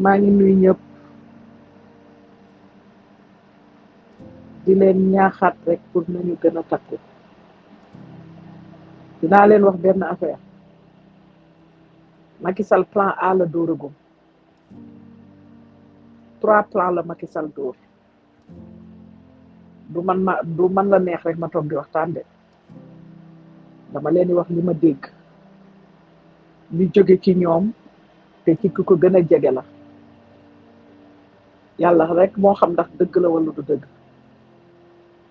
maa ngi nuyu ñëpp di leen ñaaxaat rek pour nañu gën a takku dinaa leen wax benn affaire Macky Sall plan A la dóoragum 3 plans la Macky Sall dóor du man la neex rek ma toog di waxtaan de dama leen di wax li ma dégg li jóge ci ñoom te ci ki ko gën a jege la yàlla rek moo xam ndax dëgg la wala du dëgg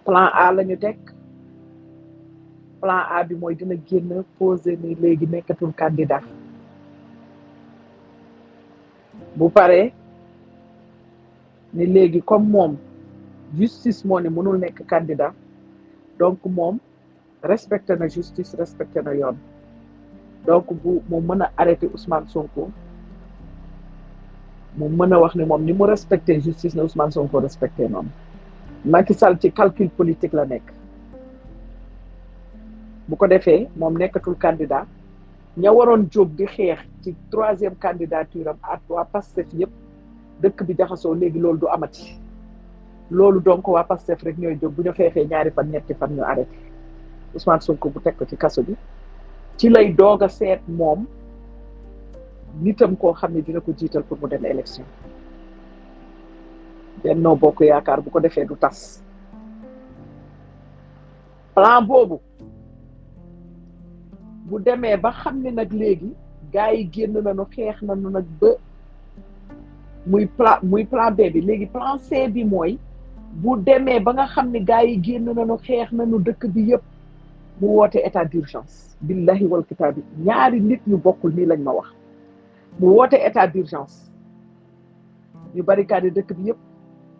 plan A la ñu teg plan A bi mooy dina génn posé ni léegi nekkatul candidat bu paree ni léegi comme moom justice moo ne mënul nekk candidat donc moom respecté na justice respecté na yoon donc bu mu mën a arrêté Ousmane Sonko mu mën a wax ne moom ni mu respecté justice na Ousmane Sonko respecté noonu Macky Sall ci calcul politique la nekk bu ko defee moom nekkatul candidat ña waroon jóg di xeex ci 3e candidature am ak waa Pastef yëpp dëkk bi jaxasoo léegi loolu du amati loolu donc waa Pastef rek ñooy jóg bu ñu xeexee 2 fan 3 fan ñu arrêté Ousmane Sonko bu teg ko ci kaso bi ci lay doog a seet moom nitam koo xam ne dina ko jiital pour mu dem élection Benno Bokk Yaakaar bu ko defee du tas plan boobu bu demee ba xam ne nag léegi gars yi génn nañu xeex nañu nag ba muy plan B bi léegi plan C bi mooy bu demee ba nga xam ne gars yi génn nañu xeex nañu dëkk bi yëpp mu woote état d'urgence billahi wal kitaabi ñaari nit ñu bokkul nii lañ ma wax mu woote état d'urgence ñu barricade dëkk bi yëpp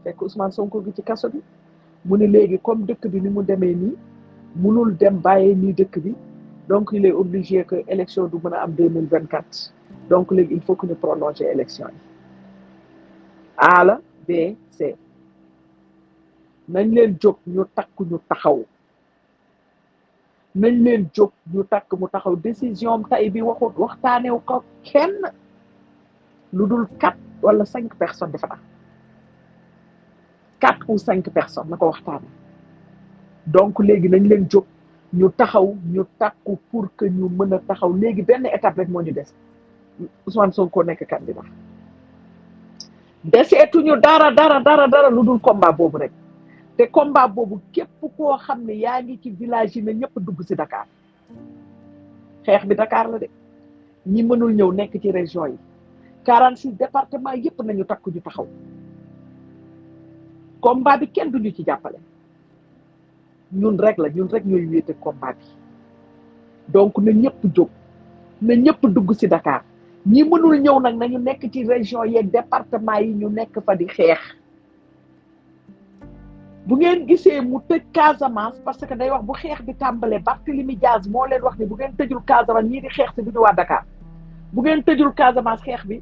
fekk Ousmane Sonko gi ci kaso bi mu ne léegi comme dëkk bi ni mu demee nii munul dem bàyyee nii dëkk bi donc il est obligé que élection du mën a am 2024 donc léegi il faut que ñu prolonger élection yi A la B C nañ leen jóg ñu takk ñu taxaw nañ leen jóg ñu takk mu taxaw décision tay bi waxtaanew ko kenn lu dul 4 wala 5 personnes defa na 4 ou 5 personnes na ko waxtaane donc léegi nañ leen jóg ñu taxaw ñu takku pour que ñu mën a taxaw léegi benn étape rek moo ñu des Ousmane Sonko nekk candidat deseetuñu dara lu dul combat boobu rek te combat boobu képp koo xam ne yaa ngi ci village yi na ñëpp dugg si Dakar xeex bi Dakar la de ñi mënul ñëw nekk ci région yi 46 départements yëpp nañu takku ñu taxaw combat bi kenn duñu ci jàppale ñun rek ñooy wéete combat bi donc na ñëpp jóg na ñëpp dugg si Dakar ñi mënul ñëw nag nañu nekk ci région yeeg département yi ñu nekk fa di xeex bu ngeen gisee mu tëj Casamance parce que day wax bu xeex bi tàmbalee Barthélémy Dias moo leen wax ni bu ngeen tëjul Casamance ñii di xeex si du ñu waa Dakar bu ngeen tëjul Casamance xeex bi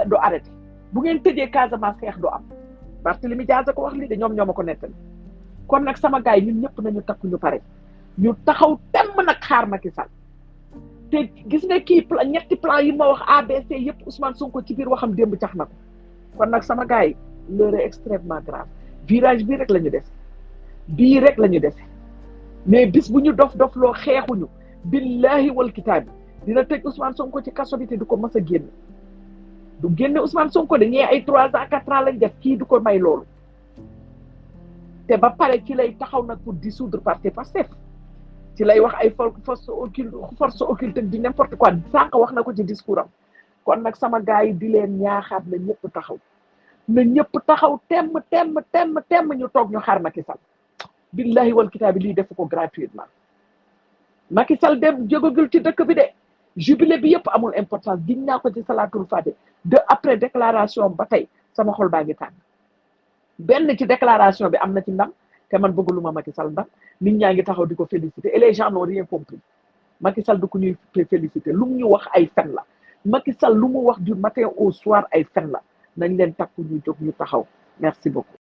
du arrêté bu ngeen tëjee Casamance xeex du am Barthélémy Dias a ko wax lii de ñoom ñoo ma ko nettali kon nag sama gars yi ñun ñëpp nañu takku ñu pare ñu taxaw temm nag xaar Macky Sall te gis nga kii ñetti plan yi ma wax ABC yëpp Ousmane Sonko ci biir waxam démb cax na ko kon nag sama gars yi l'heure est extrêmement grave virage bii rek la ñu def mais bis bu ñu dof loo xeexuñu billahi wal kitaabi dina tëj Ousmane Sonko ci kaso bi te du ko mës a génn du génne Ousmane Sonko de ñee ay 3 ans 4 ans lañ def kii du ko may loolu te ba pare ci lay taxaw nag pour dissoudre parti Pastef ci lay wax ay force occulte di n'importe quoi sànq wax na ko ci discours am kon nag sama gars yi di leen ñaaxaat na ñëpp taxaw temm ñu toog ñu xaar Macky Sall billahi wal kitaabi lii def ko gratuitement Macky Sall dem jógagul ci dëkk bi de jubilé bi yëpp amul importance giñ naa ko ci salaatul fatiha de après déclaration ba tey sama xol baa ngi tàng benn ci déclaration bi am na ci ndam te man bëgguluma Macky Sall ndam nit ñaa ngi taxaw di ko féliciter et les gens n'ont rien compris Macky Sall du ko ñuy féliciter lu mu ñu wax ay fen la Macky Sall lu mu wax du matin au soir ay fen la nañ leen takku ñu jóg ñu taxaw merci beaucoup